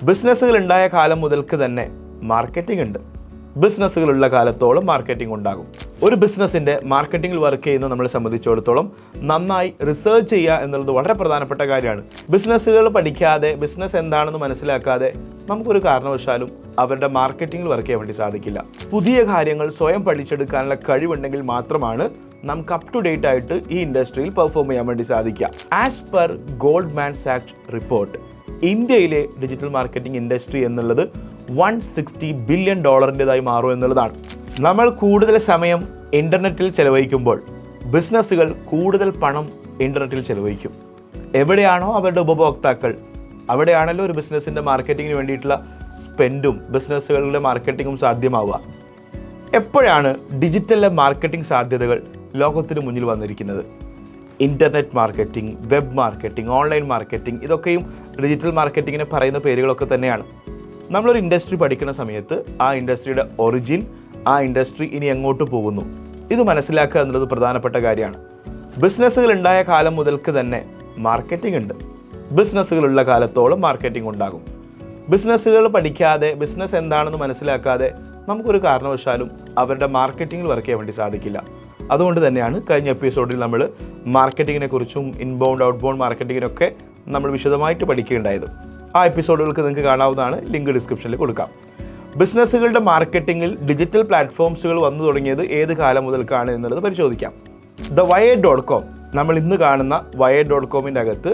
ബിസിനസ്സുകൾ ഉണ്ടായ കാലം മുതൽക്ക് തന്നെ മാർക്കറ്റിംഗ് ഉണ്ട്. ബിസിനസ്സുകളുള്ള കാലത്തോളം മാർക്കറ്റിംഗ് ഉണ്ടാകും. ഒരു ബിസിനസ്സിൻ്റെ മാർക്കറ്റിംഗിൽ വർക്ക് ചെയ്യുന്ന നമ്മളെ സംബന്ധിച്ചിടത്തോളം നന്നായി റിസർച്ച് ചെയ്യുക എന്നുള്ളത് വളരെ പ്രധാനപ്പെട്ട കാര്യമാണ്. ബിസിനസ്സുകൾ പഠിക്കാതെ, ബിസിനസ് എന്താണെന്ന് മനസ്സിലാക്കാതെ നമുക്കൊരു കാരണവശാലും അവരുടെ മാർക്കറ്റിംഗിൽ വർക്ക് ചെയ്യാൻ വേണ്ടി സാധിക്കില്ല. പുതിയ കാര്യങ്ങൾ സ്വയം പഠിച്ചെടുക്കാനുള്ള കഴിവുണ്ടെങ്കിൽ മാത്രമാണ് നമുക്ക് അപ് ടു ഡേറ്റ് ആയിട്ട് ഈ ഇൻഡസ്ട്രിയിൽ പെർഫോം ചെയ്യാൻ വേണ്ടി സാധിക്കുക. ആസ് പെർ ഗോൾഡ്മാൻ സാക്സ് റിപ്പോർട്ട്, ഇന്ത്യയിലെ ഡിജിറ്റൽ മാർക്കറ്റിംഗ് ഇൻഡസ്ട്രി എന്നുള്ളത് $160 ബില്യൺ മാറും എന്നുള്ളതാണ്. നമ്മൾ കൂടുതൽ സമയം ഇൻ്റർനെറ്റിൽ ചെലവഴിക്കുമ്പോൾ ബിസിനസ്സുകൾ കൂടുതൽ പണം ഇൻ്റർനെറ്റിൽ ചെലവഴിക്കും. എവിടെയാണോ അവരുടെ ഉപഭോക്താക്കൾ, അവിടെയാണല്ലോ ഒരു ബിസിനസ്സിൻ്റെ മാർക്കറ്റിങ്ങിന് വേണ്ടിയിട്ടുള്ള സ്പെൻഡും ബിസിനസ്സുകളുടെ മാർക്കറ്റിങ്ങും സാധ്യമാവുക. എപ്പോഴാണ് ഡിജിറ്റലിലെ മാർക്കറ്റിംഗ് സാധ്യതകൾ ലോകത്തിന് മുന്നിൽ വന്നിരിക്കുന്നത്? Internet marketing, web marketing, online marketing, ഇതൊക്കെയും ഡിജിറ്റൽ മാർക്കറ്റിങ്ങിന് പറയുന്ന പേരുകളൊക്കെ തന്നെയാണ്. നമ്മളൊരു ഇൻഡസ്ട്രി പഠിക്കുന്ന സമയത്ത് ആ ഇൻഡസ്ട്രിയുടെ ഒറിജിൻ, ആ ഇൻഡസ്ട്രി ഇനി എങ്ങോട്ട് പോകുന്നു, ഇത് മനസ്സിലാക്കുക എന്നുള്ളത് പ്രധാനപ്പെട്ട കാര്യമാണ്. ബിസിനസ്സുകൾ ഉണ്ടായ കാലം മുതൽക്ക് തന്നെ മാർക്കറ്റിംഗ് ഉണ്ട്. ബിസിനസ്സുകളുള്ള കാലത്തോളം മാർക്കറ്റിംഗ് ഉണ്ടാകും. ബിസിനസ്സുകൾ പഠിക്കാതെ, ബിസിനസ് എന്താണെന്ന് മനസ്സിലാക്കാതെ നമുക്കൊരു കാരണവശാലും അവരുടെ മാർക്കറ്റിംഗിൽ വർക്ക് ചെയ്യാൻ വേണ്ടി സാധിക്കില്ല. അതുകൊണ്ട് തന്നെയാണ് കഴിഞ്ഞ എപ്പിസോഡിൽ നമ്മൾ മാർക്കറ്റിങ്ങിനെ കുറിച്ചും ഇൻബൗണ്ട് ഔട്ട്ബൗണ്ട് മാർക്കറ്റിങ്ങിനൊക്കെ നമ്മൾ വിശദമായിട്ട് പഠിക്കുകയുണ്ടായത്. ആ എപ്പിസോഡുകൾക്ക് നിങ്ങൾക്ക് കാണാവുന്നതാണ്, ലിങ്ക് ഡിസ്ക്രിപ്ഷനിൽ കൊടുക്കാം. ബിസിനസ്സുകളുടെ മാർക്കറ്റിങ്ങിൽ ഡിജിറ്റൽ പ്ലാറ്റ്ഫോംസുകൾ വന്നു തുടങ്ങിയത് ഏത് കാലം മുതൽക്കാണ് എന്നുള്ളത് പരിശോധിക്കാം. Wired.com, നമ്മൾ ഇന്ന് കാണുന്ന Wired.comൻ്റെ അകത്ത്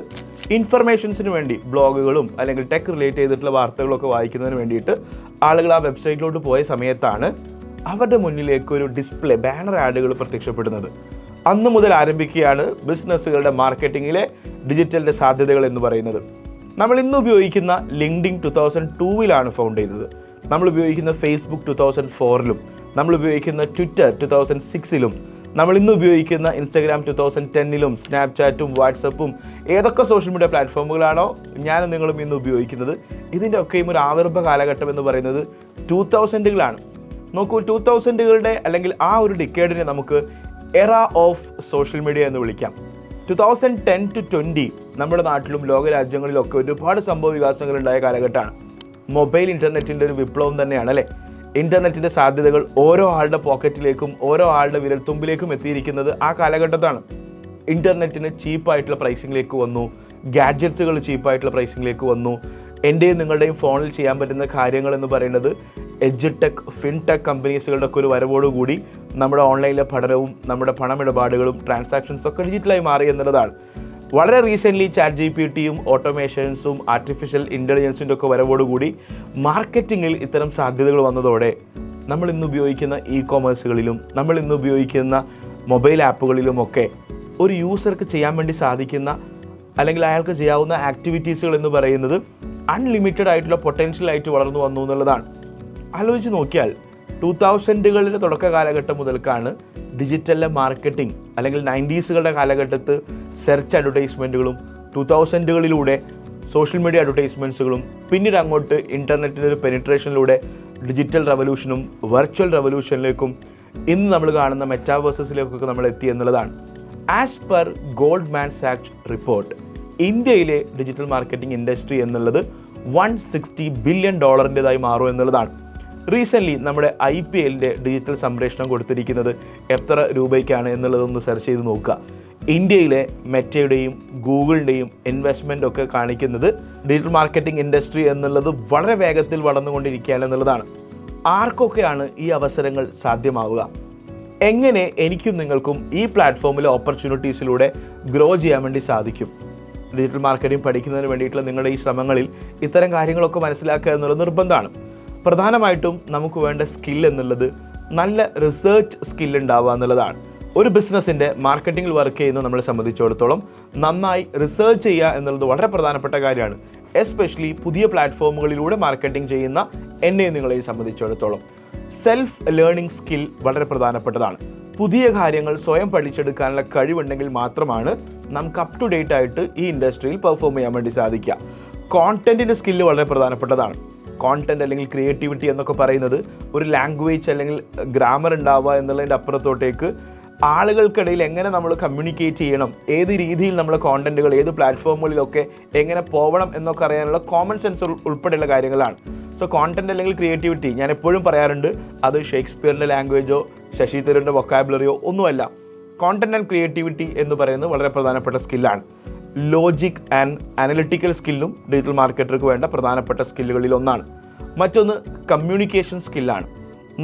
ഇൻഫർമേഷൻസിന് വേണ്ടി ബ്ലോഗുകളും അല്ലെങ്കിൽ ടെക് റിലേറ്റ് ചെയ്തിട്ടുള്ള വാർത്തകളൊക്കെ വായിക്കുന്നതിന് വേണ്ടിയിട്ട് ആളുകൾ ആ വെബ്സൈറ്റിലോട്ട് പോയ സമയത്താണ് അവരുടെ മുന്നിലേക്ക് ഒരു ഡിസ്പ്ലേ, ബാനർ ആഡുകൾ പ്രത്യക്ഷപ്പെടുന്നത്. അന്ന് മുതൽ ആരംഭിക്കുകയാണ് ബിസിനസ്സുകളുടെ മാർക്കറ്റിങ്ങിലെ ഡിജിറ്റലിൻ്റെ സാധ്യതകൾ എന്ന് പറയുന്നത്. നമ്മൾ ഇന്ന് ഉപയോഗിക്കുന്ന ലിങ്ക്ഡിൻ 2002 ഫൗണ്ട് ചെയ്തത്. നമ്മൾ ഉപയോഗിക്കുന്ന ഫേസ്ബുക്ക് 2004 നമ്മൾ ഉപയോഗിക്കുന്ന ട്വിറ്റർ 2006 നമ്മൾ ഇന്ന് ഉപയോഗിക്കുന്ന ഇൻസ്റ്റാഗ്രാം 2010 സ്നാപ്ചാറ്റും വാട്സപ്പും ഏതൊക്കെ സോഷ്യൽ മീഡിയ പ്ലാറ്റ്ഫോമുകളാണോ ഞാനും നിങ്ങളും ഇന്ന് ഉപയോഗിക്കുന്നത്, ഇതിൻ്റെ ഒക്കെയും ഒരു ആവിർഭ കാലഘട്ടം എന്ന് പറയുന്നത് 2000 നോക്കൂ, 2000 അല്ലെങ്കിൽ ആ ഒരു ഡിക്കേഡിനെ നമുക്ക് എറ ഓഫ് സോഷ്യൽ മീഡിയ എന്ന് വിളിക്കാം. 2010 to 20 നമ്മുടെ നാട്ടിലും ലോകരാജ്യങ്ങളിലൊക്കെ ഒരുപാട് സംഭവ വികാസങ്ങൾ ഉണ്ടായ കാലഘട്ടമാണ്. മൊബൈൽ ഇൻ്റർനെറ്റിൻ്റെ ഒരു വിപ്ലവം തന്നെയാണ് അല്ലേ. ഇൻ്റർനെറ്റിൻ്റെ സാധ്യതകൾ ഓരോ ആളുടെ പോക്കറ്റിലേക്കും ഓരോ ആളുടെ വിരൽത്തുമ്പിലേക്കും എത്തിയിരിക്കുന്നത് ആ കാലഘട്ടത്താണ്. ഇൻ്റർനെറ്റിന് ചീപ്പായിട്ടുള്ള പ്രൈസിങ്ങിലേക്ക് വന്നു, ഗാഡ്ജറ്റ്സുകൾ ചീപ്പായിട്ടുള്ള പ്രൈസിങ്ങിലേക്ക് വന്നു. എൻ്റെയും നിങ്ങളുടെയും ഫോണിൽ ചെയ്യാൻ പറ്റുന്ന കാര്യങ്ങൾ എന്ന് പറയുന്നത് എഡ്ജ്-ടെക്, ഫിൻടെക് കമ്പനീസുകളുടെ ഒക്കെ ഒരു വരവോടുകൂടി നമ്മുടെ ഓൺലൈനിലെ പഠനവും നമ്മുടെ പണമിടപാടുകളും ട്രാൻസാക്ഷൻസും ഒക്കെ ഡിജിറ്റലായി മാറി എന്നുള്ളതാണ്. വളരെ റീസെൻ്റ്ലി ChatGPTയും ഓട്ടോമേഷൻസും ആർട്ടിഫിഷ്യൽ ഇൻ്റലിജൻസിൻ്റെ ഒക്കെ വരവോടുകൂടി മാർക്കറ്റിങ്ങിൽ ഇത്തരം സാധ്യതകൾ വന്നതോടെ നമ്മൾ ഇന്ന് ഉപയോഗിക്കുന്ന ഇ-കൊമേഴ്സുകളിലും നമ്മൾ ഇന്ന് ഉപയോഗിക്കുന്ന മൊബൈൽ ആപ്പുകളിലുമൊക്കെ ഒരു യൂസർക്ക് ചെയ്യാൻ വേണ്ടി സാധിക്കുന്ന അല്ലെങ്കിൽ അയാൾക്ക് ചെയ്യാവുന്ന ആക്ടിവിറ്റീസുകൾ എന്ന് പറയുന്നത് അൺലിമിറ്റഡ് ആയിട്ടുള്ള പൊട്ടൻഷ്യലായിട്ട് വളർന്നു വന്നു എന്നുള്ളതാണ്. ആലോചിച്ച് നോക്കിയാൽ 2000 തുടക്ക കാലഘട്ടം മുതൽക്കാണ് ഡിജിറ്റലിലെ മാർക്കറ്റിംഗ്, അല്ലെങ്കിൽ 90s കാലഘട്ടത്ത് സെർച്ച് അഡ്വർടൈസ്മെൻറ്റുകളും 2000 സോഷ്യൽ മീഡിയ അഡ്വർടൈസ്മെൻറ്റ്സുകളും പിന്നീട് അങ്ങോട്ട് ഇൻ്റർനെറ്റിൻ്റെ ഒരു പെനിട്രേഷനിലൂടെ ഡിജിറ്റൽ റവല്യൂഷനും വെർച്വൽ റവല്യൂഷനിലേക്കും ഇന്ന് നമ്മൾ കാണുന്ന മെറ്റാവേഴ്സസിലേക്കൊക്കെ നമ്മൾ എത്തി എന്നുള്ളതാണ്. ആസ് പെർ ഗോൾഡ്മാൻ സാക്സ് റിപ്പോർട്ട്, ഇന്ത്യയിലെ ഡിജിറ്റൽ മാർക്കറ്റിംഗ് ഇൻഡസ്ട്രി എന്നുള്ളത് $160 ബില്യൺ മാറും എന്നുള്ളതാണ്. റീസെൻ്റ്ലി നമ്മുടെ IPLൻ്റെ ഡിജിറ്റൽ സംപ്രേഷണം കൊടുത്തിരിക്കുന്നത് എത്ര രൂപയ്ക്കാണ് എന്നുള്ളതൊന്ന് സെർച്ച് ചെയ്ത് നോക്കുക. ഇന്ത്യയിലെ മെറ്റയുടെയും ഗൂഗിളിൻ്റെയും ഇൻവെസ്റ്റ്മെൻ്റ് ഒക്കെ കാണിക്കുന്നത് ഡിജിറ്റൽ മാർക്കറ്റിംഗ് ഇൻഡസ്ട്രി എന്നുള്ളത് വളരെ വേഗത്തിൽ വളർന്നുകൊണ്ടിരിക്കുകയാണ് എന്നുള്ളതാണ്. ആർക്കൊക്കെയാണ് ഈ അവസരങ്ങൾ സാധ്യമാവുക? എങ്ങനെ എനിക്കും നിങ്ങൾക്കും ഈ പ്ലാറ്റ്ഫോമിലെ ഓപ്പർച്യൂണിറ്റീസിലൂടെ ഗ്രോ ചെയ്യാൻ വേണ്ടി സാധിക്കും? ഡിജിറ്റൽ മാർക്കറ്റിംഗ് പഠിക്കുന്നതിന് വേണ്ടിയിട്ടുള്ള നിങ്ങളുടെ ഈ ശ്രമങ്ങളിൽ ഇത്തരം കാര്യങ്ങളൊക്കെ മനസ്സിലാക്കുക എന്നുള്ളത് നിർബന്ധമാണ്. പ്രധാനമായിട്ടും നമുക്ക് വേണ്ട സ്കിൽ എന്നുള്ളത് നല്ല റിസർച്ച് സ്കിൽ ഉണ്ടാവുക എന്നുള്ളതാണ്. ഒരു ബിസിനസ്സിൻ്റെ മാർക്കറ്റിങ്ങിൽ വർക്ക് ചെയ്യുന്ന നമ്മളെ സംബന്ധിച്ചിടത്തോളം നന്നായി റിസർച്ച് ചെയ്യുക എന്നുള്ളത് വളരെ പ്രധാനപ്പെട്ട കാര്യമാണ്. എസ്പെഷ്യലി പുതിയ പ്ലാറ്റ്ഫോമുകളിലൂടെ മാർക്കറ്റിംഗ് ചെയ്യുന്ന എന്നെയും നിങ്ങളെയും സംബന്ധിച്ചിടത്തോളം സെൽഫ് ലേണിംഗ് സ്കിൽ വളരെ പ്രധാനപ്പെട്ടതാണ്. പുതിയ കാര്യങ്ങൾ സ്വയം പഠിച്ചെടുക്കാനുള്ള കഴിവുണ്ടെങ്കിൽ മാത്രമാണ് നമുക്ക് അപ് ടു ഡേറ്റ് ആയിട്ട് ഈ ഇൻഡസ്ട്രിയിൽ പെർഫോം ചെയ്യാൻ വേണ്ടി സാധിക്കുക. കോണ്ടൻറ്റിൻ്റെ സ്കില്ല് വളരെ പ്രധാനപ്പെട്ടതാണ്. കോണ്ടൻറ്റ് അല്ലെങ്കിൽ ക്രിയേറ്റിവിറ്റി എന്നൊക്കെ പറയുന്നത് ഒരു ലാംഗ്വേജ് അല്ലെങ്കിൽ ഗ്രാമർ ഉണ്ടാവുക എന്നുള്ളതിൻ്റെ അപ്പുറത്തോട്ടേക്ക് ആളുകൾക്കിടയിൽ എങ്ങനെ നമ്മൾ കമ്മ്യൂണിക്കേറ്റ് ചെയ്യണം, ഏത് രീതിയിൽ നമ്മൾ കോണ്ടന്റുകൾ ഏത് പ്ലാറ്റ്ഫോമുകളിലൊക്കെ എങ്ങനെ പോകണം എന്നൊക്കെ അറിയാനുള്ള കോമൺ സെൻസ് ഉൾപ്പെടെയുള്ള കാര്യങ്ങളാണ്. സോ കോണ്ടന്റ് അല്ലെങ്കിൽ ക്രിയേറ്റിവിറ്റി, ഞാൻ എപ്പോഴും പറയാറുണ്ട്, അത് ഷേക്സ്പിയറിൻ്റെ ലാംഗ്വേജോ ശശി തരൂരിൻ്റെ വൊക്കാബുലറിയോ ഒന്നുമല്ല. കോണ്ടന്റ് ആൻഡ് ക്രിയേറ്റിവിറ്റി എന്ന് പറയുന്നത് വളരെ പ്രധാനപ്പെട്ട സ്കില്ലാണ്. ലോജിക് ആൻഡ് അനലിറ്റിക്കൽ സ്കില്ലും ഡിജിറ്റൽ മാർക്കറ്റർക്ക് വേണ്ട പ്രധാനപ്പെട്ട സ്കില്ലുകളിൽ ഒന്നാണ്. മറ്റൊന്ന് കമ്മ്യൂണിക്കേഷൻ സ്കില്ലാണ്.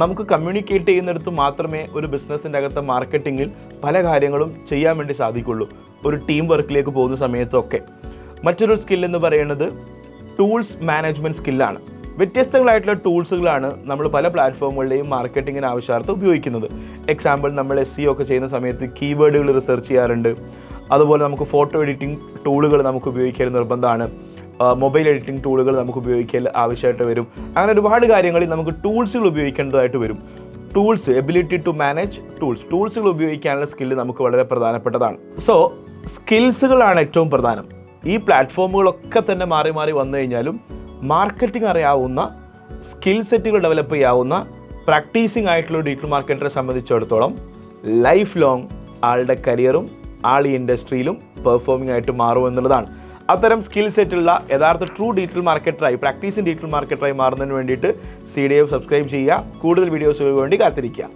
നമുക്ക് കമ്മ്യൂണിക്കേറ്റ് ചെയ്യുന്നിടത്ത് മാത്രമേ ഒരു ബിസിനസ്സിൻ്റെ അകത്ത് മാർക്കറ്റിങ്ങിൽ പല കാര്യങ്ങളും ചെയ്യാൻ വേണ്ടി സാധിക്കുള്ളൂ, ഒരു ടീം വർക്കിലേക്ക് പോകുന്ന സമയത്തൊക്കെ. മറ്റൊരു സ്കില്ലെന്ന് പറയുന്നത് ടൂൾസ് മാനേജ്മെൻറ്റ് സ്കില്ലാണ്. വ്യത്യസ്തങ്ങളായിട്ടുള്ള ടൂൾസുകളാണ് നമ്മൾ പല പ്ലാറ്റ്ഫോമുകളുടെയും മാർക്കറ്റിങ്ങിന് ആവശ്യാർത്ഥം ഉപയോഗിക്കുന്നത്. എക്സാമ്പിൾ, നമ്മൾ SEO ഒക്കെ ചെയ്യുന്ന സമയത്ത് കീവേഡുകൾ റിസർച്ച് ചെയ്യാറുണ്ട്. അതുപോലെ നമുക്ക് ഫോട്ടോ എഡിറ്റിംഗ് ടൂളുകൾ നമുക്ക് ഉപയോഗിക്കാൻ നിർബന്ധമാണ്. മൊബൈൽ എഡിറ്റിംഗ് ടൂളുകൾ നമുക്ക് ഉപയോഗിക്കാൻ ആവശ്യമായിട്ട് വരും. അങ്ങനെ ഒരുപാട് കാര്യങ്ങളിൽ നമുക്ക് ടൂൾസുകൾ ഉപയോഗിക്കേണ്ടതായിട്ട് വരും. ടൂൾസ്, എബിലിറ്റി ടു മാനേജ് ടൂൾസുകൾ ഉപയോഗിക്കാനുള്ള സ്കില്ല് നമുക്ക് വളരെ പ്രധാനപ്പെട്ടതാണ്. സോ സ്കിൽസുകളാണ് ഏറ്റവും പ്രധാനം. ഈ പ്ലാറ്റ്ഫോമുകളൊക്കെ തന്നെ മാറി മാറി വന്നു കഴിഞ്ഞാലും മാർക്കറ്റിംഗ് അറിയാവുന്ന, സ്കിൽ സെറ്റുകൾ ഡെവലപ്പ് ചെയ്യാവുന്ന, പ്രാക്ടീസിങ് ആയിട്ടുള്ള ഡിജിറ്റൽ മാർക്കറ്ററെ സംബന്ധിച്ചിടത്തോളം ലൈഫ് ലോങ് ആളുടെ കരിയറും ആൾ ഈ ഇൻഡസ്ട്രിയിലും പെർഫോമിംഗ് ആയിട്ട് മാറും എന്നുള്ളതാണ്. അത്തരം സ്കിൽ സെറ്റുള്ള യഥാർത്ഥ ട്രൂ ഡിജിറ്റൽ മാർക്കറ്ററായി, പ്രാക്ടീസിങ് ഡിജിറ്റൽ മാർക്കറ്ററായി മാറുന്നതിന് വേണ്ടിയിട്ട് CDF സബ്സ്ക്രൈബ് ചെയ്യുക. കൂടുതൽ വീഡിയോസുകൾക്ക് വേണ്ടി കാത്തിരിക്കുക.